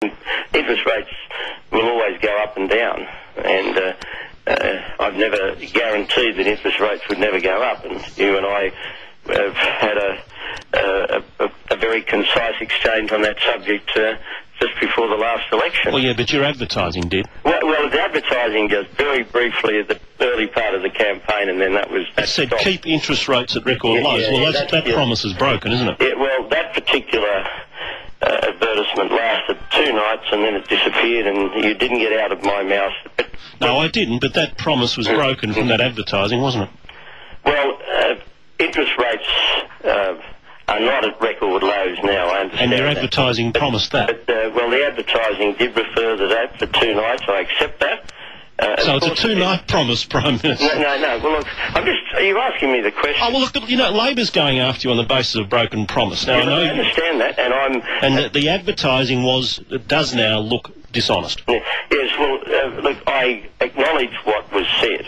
Interest rates will always go up and down, and I've never guaranteed that interest rates would never go up, and you and I have had a very concise exchange on that subject just before the last election. Well, yeah, but your advertising did. Well, the advertising just very briefly at the early part of the campaign, and then that It said stopped. keep interest rates at record lows. Well, that promise is broken, isn't it? Yeah, well, that particular advertisement lasted 2 nights and then it disappeared, and you didn't get out of my mouth. No, I didn't, but that promise was broken from that advertising, wasn't it? Well, interest rates are not at record lows now, I understand. And your advertising promised that. But, well, the advertising did refer to that for 2 nights, I accept that. So it's a 2-night promise, Prime Minister. No. Well, look, are you asking me the question? Oh, well, look, you know, Labor's going after you on the basis of broken promise. Now, I understand that, and And the advertising does now look dishonest. Yes, well, look, I acknowledge what was said.